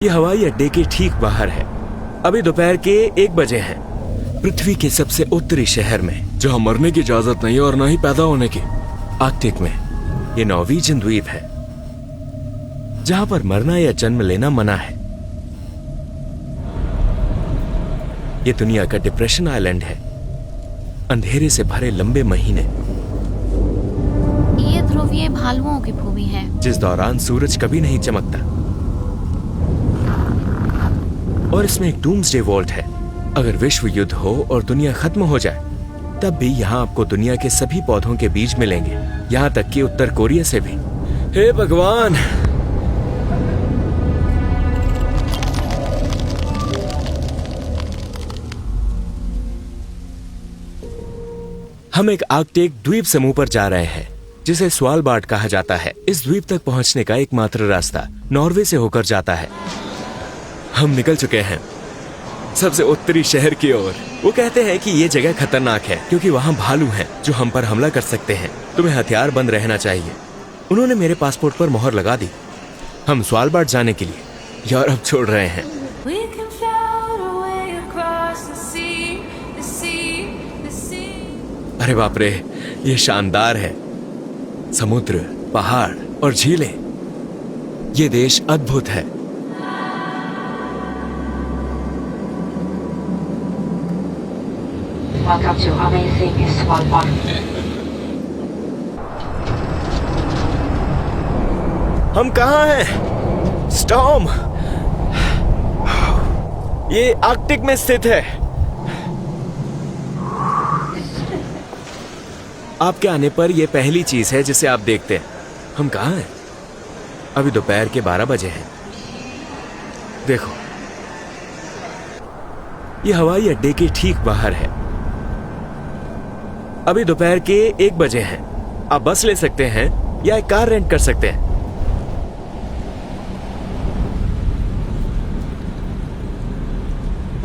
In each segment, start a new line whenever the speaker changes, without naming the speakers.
ये हवाई अड्डे के ठीक बाहर है। अभी दोपहर के 1 बजे हैं। पृथ्वी के सबसे उत्तरी शहर में,
जहाँ मरने की इजाजत नहीं और ना ही पैदा होने की।
आर्कटिक में, ये नॉर्वेजियन द्वीप है जहां पर मरना या जन्म लेना मना है। ये दुनिया का डिप्रेशन आइलैंड है। अंधेरे से भरे लंबे महीने।
ये ध्रुवीय भालुओं की भूमि है,
जिस दौरान सूरज कभी नहीं चमकता। और इसमें एक डूम्सडे वॉल्ट है। अगर विश्व युद्ध हो और दुनिया खत्म हो जाए, तब भी यहाँ आपको दुनिया के सभी पौधों के बीज मिलेंगे, यहाँ तक कि उत्तर कोरिया से भी। हे भगवान! हम एक आर्कटिक द्वीप समूह पर जा रहे हैं जिसे स्वालबार्ड कहा जाता है। इस द्वीप तक पहुंचने का एकमात्र रास्ता नॉर्वे से होकर जाता है। हम निकल चुके हैं सबसे उत्तरी शहर की ओर। वो कहते हैं कि ये जगह खतरनाक है क्योंकि वहाँ भालू हैं जो हम पर हमला कर सकते हैं। तुम्हें हथियार बंद रहना चाहिए। उन्होंने मेरे पासपोर्ट पर मोहर लगा दी। हम स्वालबार्ड जाने के लिए यूरोप छोड़ रहे हैं। अरे बाप रे, ये शानदार है। समुद्र, पहाड़ और झीलें। ये देश अद्भुत है।
Welcome to Amazing Svalbard.
हम कहाँ हैं? स्टॉर्म! ये आर्कटिक में स्थित है। आपके आने पर यह पहली चीज है जिसे आप देखते हैं। हम कहाँ हैं? अभी दोपहर के 12 बजे हैं। देखो, ये हवाई अड्डे के ठीक बाहर है। अभी दोपहर के 1 बजे हैं। आप बस ले सकते हैं या एक कार रेंट कर सकते हैं।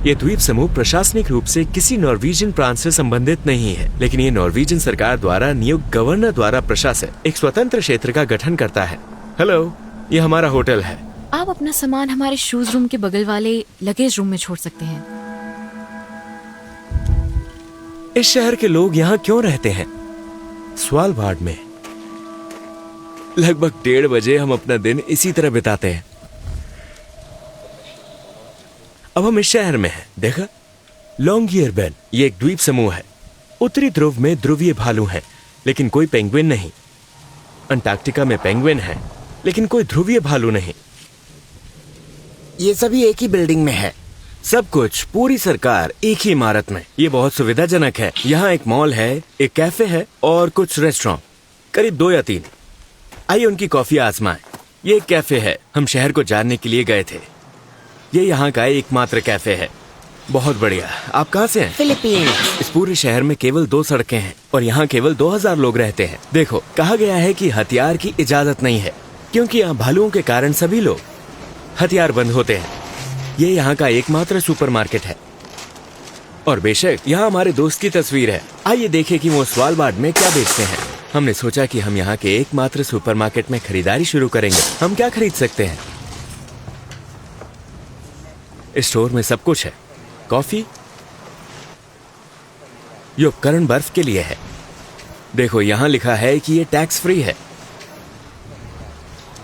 ये द्वीप समूह प्रशासनिक रूप से किसी नॉर्वेजियन प्रांत से संबंधित नहीं है, लेकिन ये नॉर्वेजियन सरकार द्वारा नियुक्त गवर्नर द्वारा प्रशासित एक स्वतंत्र क्षेत्र का गठन करता है। हेलो, ये हमारा होटल है।
आप अपना सामान हमारे शूज रूम के बगल वाले लगेज रूम में छोड़ सकते हैं।
इस शहर के लोग यहाँ क्यों रहते हैं? स्वालबार्ड में लगभग 1:30 बजे हम अपना दिन इसी तरह बिताते हैं। अब हम इस शहर में हैं। देखा, लॉन्गियरबेन ये एक द्वीप समूह है। उत्तरी ध्रुव में ध्रुवीय भालू हैं, लेकिन कोई पेंगुइन नहीं। अंटार्कटिका में पेंगुइन है, लेकिन कोई ध्रुवीय भालू नहीं। ये सभी एक ही बिल्डिंग में है। सब कुछ, पूरी सरकार एक ही इमारत में। ये बहुत सुविधाजनक है। यहाँ एक मॉल है, एक कैफे है और कुछ रेस्टोरेंट, करीब 2 या 3। आइए उनकी कॉफी आजमाएं। ये एक कैफे है। हम शहर को जानने के लिए गए थे। ये यहाँ का एकमात्र कैफे है। बहुत बढ़िया। आप कहाँ से हैं?
फिलीपींस।
इस पूरे शहर में केवल 2 सड़कें हैं और यहाँ केवल 2000 लोग रहते हैं। देखो, कहा गया है कि हथियार की इजाजत नहीं है क्योंकि यहाँ भालुओं के कारण सभी लोग हथियार बंद होते हैं। ये यहाँ का एकमात्र सुपरमार्केट है और बेशक यहाँ हमारे दोस्त की तस्वीर है। आइए देखें कि वो स्वालबार्ड में क्या बेचते हैं। हमने सोचा कि हम यहाँ के एकमात्र सुपरमार्केट में खरीदारी शुरू करेंगे। हम क्या खरीद सकते हैं? इस स्टोर में सब कुछ है। कॉफी, ये उपकरण बर्फ के लिए है। देखो, यहाँ लिखा है कि ये टैक्स फ्री है।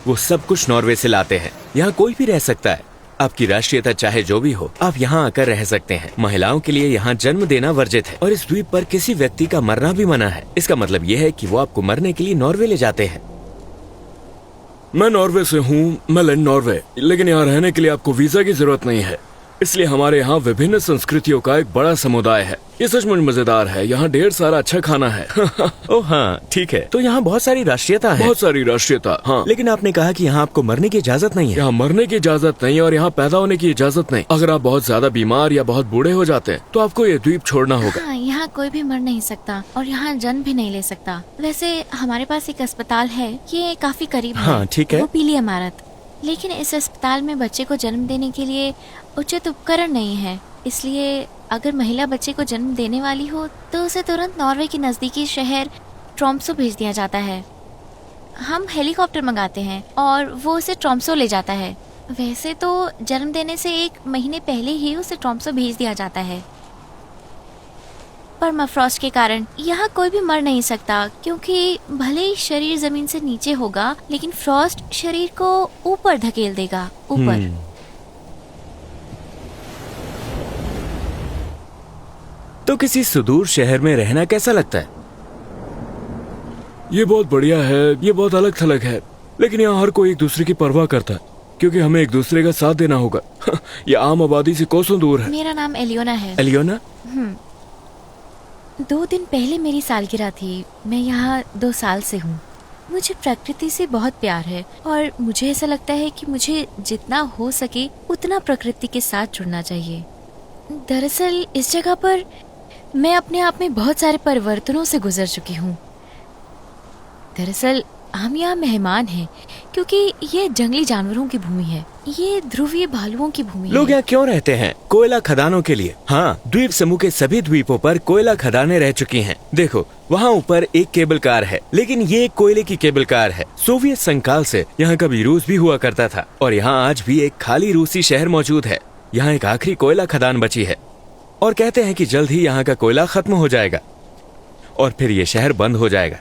वो सब कुछ नॉर्वे से लाते हैं। यहाँ कोई भी रह सकता है। आपकी राष्ट्रीयता चाहे जो भी हो, आप यहाँ आकर रह सकते हैं। महिलाओं के लिए यहाँ जन्म देना वर्जित है और इस द्वीप पर किसी व्यक्ति का मरना भी मना है। इसका मतलब ये है कि वो आपको मरने के लिए नॉर्वे ले जाते हैं।
मैं नॉर्वे से हूँ, मेलन नॉर्वे, लेकिन यहाँ रहने के लिए आपको वीजा की जरूरत नहीं है। इसलिए हमारे यहाँ विभिन्न संस्कृतियों का एक बड़ा समुदाय है। ये सचमुच मजेदार है। यहाँ ढेर सारा अच्छा खाना है।
ओह हाँ, ठीक है। तो यहाँ बहुत सारी राष्ट्रीयता है।
बहुत सारी राष्ट्रीयता, हाँ।
लेकिन आपने कहा कि यहाँ आपको मरने की इजाजत नहीं है।
यहाँ मरने की इजाजत नहीं और यहाँ पैदा होने की इजाजत नहीं। अगर आप बहुत ज्यादा बीमार या बहुत बूढ़े हो जाते हैं तो आपको ये द्वीप छोड़ना होगा।
हाँ, यहाँ कोई भी मर नहीं सकता और यहाँ जन्म भी नहीं ले सकता। वैसे हमारे पास एक अस्पताल है, ये काफी करीब है।
हाँ, ठीक है।
वो पीली इमारत। लेकिन इस अस्पताल में बच्चे को जन्म देने के लिए उचित उपकरण नहीं है। इसलिए अगर महिला बच्चे को जन्म देने वाली हो तो उसे तुरंत नॉर्वे के नजदीकी शहर ट्रोम्सो भेज दिया जाता है। हम हेलीकॉप्टर मंगाते हैं और वो उसे ट्रोम्सो ले जाता है। वैसे तो जन्म देने से 1 महीने पहले ही उसे ट्रॉम्सो भेज दिया जाता है। परमाफ्रॉस्ट के कारण यहाँ कोई भी मर नहीं सकता, क्योंकि भले ही शरीर जमीन से नीचे होगा, लेकिन फ्रॉस्ट शरीर को ऊपर धकेल देगा, ऊपर।
तो किसी सुदूर शहर में रहना कैसा लगता है?
ये बहुत बढ़िया है, ये बहुत अलग थलग है, लेकिन यहाँ हर कोई एक दूसरे की परवाह करता है, क्योंकि हमें एक दूसरे का साथ देना होगा। ये आम आबादी से कोसों दूर है।
मेरा नाम एलियोना है।
एलियोना?
2 दिन पहले मेरी सालगिरह थी। मैं यहाँ 2 साल से हूँ। मुझे प्रकृति से बहुत प्यार है और मुझे ऐसा लगता है कि मुझे जितना हो सके उतना प्रकृति के साथ जुड़ना चाहिए। दरअसल इस जगह पर मैं अपने आप में बहुत सारे परिवर्तनों से गुजर चुकी हूँ। दरअसल हम यहाँ मेहमान हैं, क्योंकि ये जंगली जानवरों की भूमि है, ये ध्रुवीय भालुओं की भूमि है।
लोग यहाँ क्यों रहते हैं? कोयला खदानों के लिए। हाँ, द्वीप समूह के सभी द्वीपों पर कोयला खदानें रह चुकी हैं। देखो, वहाँ ऊपर एक केबल कार है, लेकिन ये एक कोयले की केबल कार है। सोवियत संघ काल से यहाँ कभी रूस भी हुआ करता था, और यहाँ आज भी एक खाली रूसी शहर मौजूद है। यहाँ एक आखिरी कोयला खदान बची है, और कहते हैं कि जल्द ही यहाँ का कोयला खत्म हो जाएगा, और फिर ये शहर बंद हो जाएगा,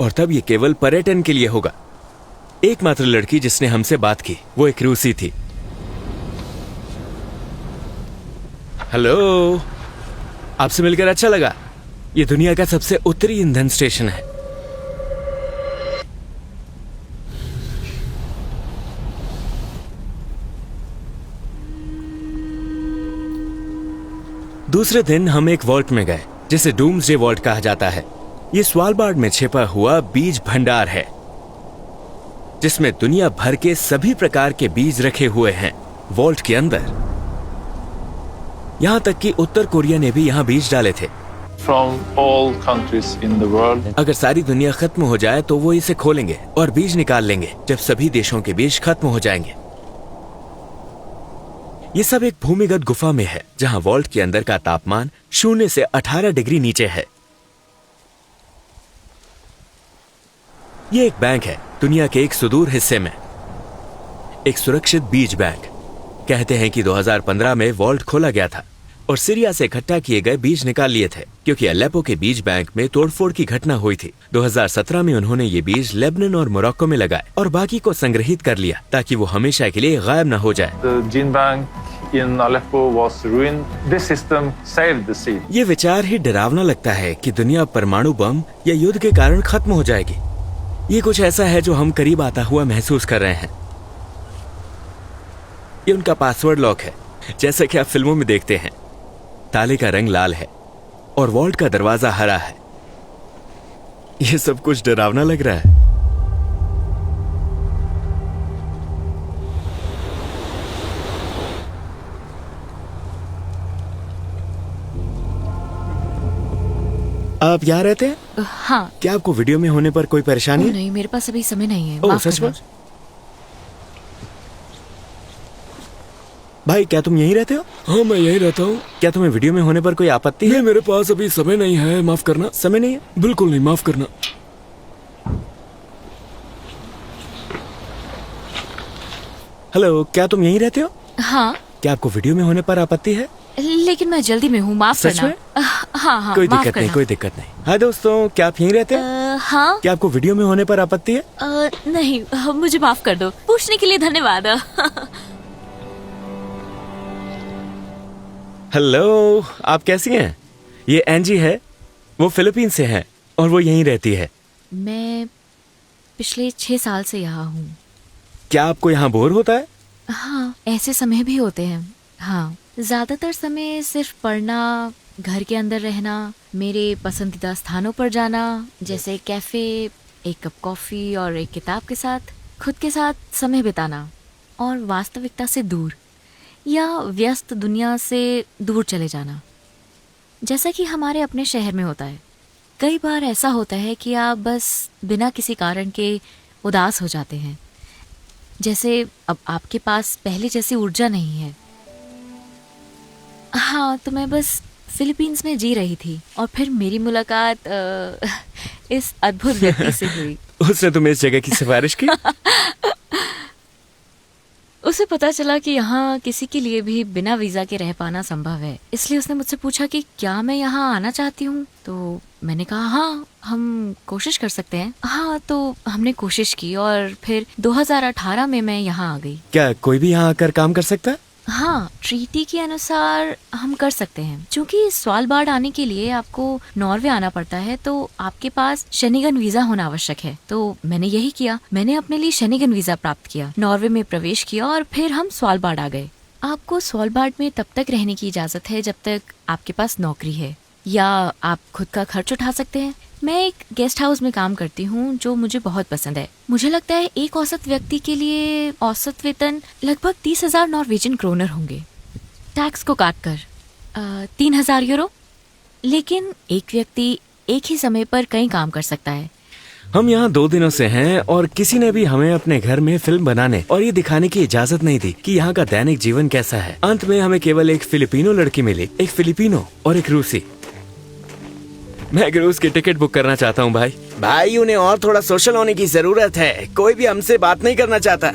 और तब ये केवल पर्यटन के लिए होगा। एकमात्र लड़की जिसने हमसे बात की वो एक रूसी थी। हेलो, आपसे मिलकर अच्छा लगा। ये दुनिया का सबसे उत्तरी ईंधन स्टेशन है। दूसरे दिन हम एक वॉल्ट में गए, जिसे डूम्सडे वॉल्ट कहा जाता है। ये स्वालबार्ड में छिपा हुआ बीज भंडार है, जिसमें दुनिया भर के सभी प्रकार के बीज रखे हुए हैं वॉल्ट के अंदर। यहाँ तक कि उत्तर कोरिया ने भी यहाँ बीज डाले थे।
From all countries in the world.
अगर सारी दुनिया खत्म हो जाए तो वो इसे खोलेंगे और बीज निकाल लेंगे, जब सभी देशों के बीज खत्म हो जाएंगे। ये सब एक भूमिगत गुफा में है, जहाँ वॉल्ट के अंदर का तापमान 0 से 18 डिग्री नीचे है। ये एक बैंक है, दुनिया के एक सुदूर हिस्से में, एक सुरक्षित बीज बैंक। कहते हैं कि 2015 में वॉल्ट खोला गया था और सीरिया से इकट्ठा किए गए बीज निकाल लिए थे, क्योंकि अलेप्पो के बीज बैंक में तोड़फोड़ की घटना हुई थी। 2017 में उन्होंने ये बीज लेबनान और मोरक्को में लगाए और बाकी को संग्रहित कर लिया, ताकि वो हमेशा के लिए गायब न हो जाए।
The gene bank in Aleppo was ruined. This system saved the seed.
ये विचार ही डरावना लगता है कि दुनिया परमाणु बम या युद्ध के कारण खत्म हो जाएगी। ये कुछ ऐसा है जो हम करीब आता हुआ महसूस कर रहे हैं। ये उनका पासवर्ड लॉक है, जैसा कि आप फिल्मों में देखते हैं। ताले का रंग लाल है और वॉल्ट का दरवाजा हरा है। ये सब कुछ डरावना लग रहा है। आप यहाँ रहते हैं?
हाँ।
क्या आपको वीडियो में होने पर कोई परेशानी है?
नहीं, मेरे पास अभी समय नहीं है।
ओह,
माफ
सच
करना।
में? भाई, क्या तुम यहीं रहते हो?
हाँ, मैं यही रहता हूँ।
क्या तुम्हें वीडियो में होने पर कोई आपत्ति है?
नहीं, मेरे पास अभी समय नहीं है, माफ करना।
समय नहीं है?
बिल्कुल नहीं, माफ करना।
हेलो, क्या तुम यहीं रहते हो?
हाँ,
क्या आपको वीडियो में होने पर आपत्ति है?
लेकिन मैं जल्दी में हूँ, माफ
सच
करना।
में?
हाँ हाँ,
कोई
माफ
दिक्कत नहीं,
करना।
कोई दिक्कत नहीं। हाय दोस्तों, क्या आप यहीं रहते हो?
हाँ।
क्या आपको वीडियो में होने पर आपत्ति है?
नहीं, मुझे माफ कर दो। पूछने के लिए धन्यवाद।
हेलो, आप कैसी हैं? ये एंजी है, वो फिलीपींस से है और वो यहीं रहती है।
मैं पिछले 6 साल से यहाँ हूँ।
क्या आपको यहाँ बोर होता है?
हाँ, ऐसे समय भी होते हैं। हाँ, ज्यादातर समय सिर्फ पढ़ना, घर के अंदर रहना, मेरे पसंदीदा स्थानों पर जाना, जैसे कैफे, एक कप कॉफी और एक किताब के साथ, खुद के साथ समय बिताना, और वास्तविकता से दूर या व्यस्त दुनिया से दूर चले जाना, जैसा कि हमारे अपने शहर में होता है। कई बार ऐसा होता है कि आप बस बिना किसी कारण के उदास हो जाते हैं, जैसे अब आपके पास पहले जैसी ऊर्जा नहीं है। हाँ, तो मैं बस फिलीपींस में जी रही थी और फिर मेरी मुलाकात इस अद्भुत व्यक्ति से हुई।
उसने तुम्हें इस जगह की सिफारिश की?
उसे पता चला कि यहाँ किसी के लिए भी बिना वीजा के रह पाना संभव है, इसलिए उसने मुझसे पूछा कि क्या मैं यहाँ आना चाहती हूँ। तो मैंने कहा हाँ, हम कोशिश कर सकते हैं। हाँ, तो हमने कोशिश की और फिर 2018 में मैं यहाँ आ गई।
क्या कोई भी यहाँ आकर काम कर सकता है?
हाँ, ट्रीटी के अनुसार हम कर सकते हैं। क्योंकि स्वालबार्ड आने के लिए आपको नॉर्वे आना पड़ता है, तो आपके पास शनिगन वीजा होना आवश्यक है। तो मैंने यही किया, मैंने अपने लिए शनिगन वीजा प्राप्त किया, नॉर्वे में प्रवेश किया और फिर हम स्वालबार्ड आ गए। आपको स्वालबार्ड में तब तक रहने की इजाजत है जब तक आपके पास नौकरी है या आप खुद का खर्च उठा सकते हैं। मैं एक गेस्ट हाउस में काम करती हूँ जो मुझे बहुत पसंद है। मुझे लगता है एक औसत व्यक्ति के लिए औसत वेतन लगभग 30,000 नॉर्वेजियन क्रोनर होंगे, टैक्स को काट कर 3,000 यूरो। लेकिन एक व्यक्ति एक ही समय पर कई काम कर सकता है।
हम यहाँ 2 दिनों से हैं और किसी ने भी हमें अपने घर में फिल्म बनाने और ये दिखाने की इजाजत नहीं दी कि यहाँ का दैनिक जीवन कैसा है। अंत में हमें केवल एक फिलिपिनो लड़की मिली, एक फिलिपिनो और एक रूसी। मैं एक रूस की टिकट बुक करना चाहता हूँ भाई।
भाई उन्हें और थोड़ा सोशल होने की जरूरत है, कोई भी हमसे बात नहीं करना चाहता।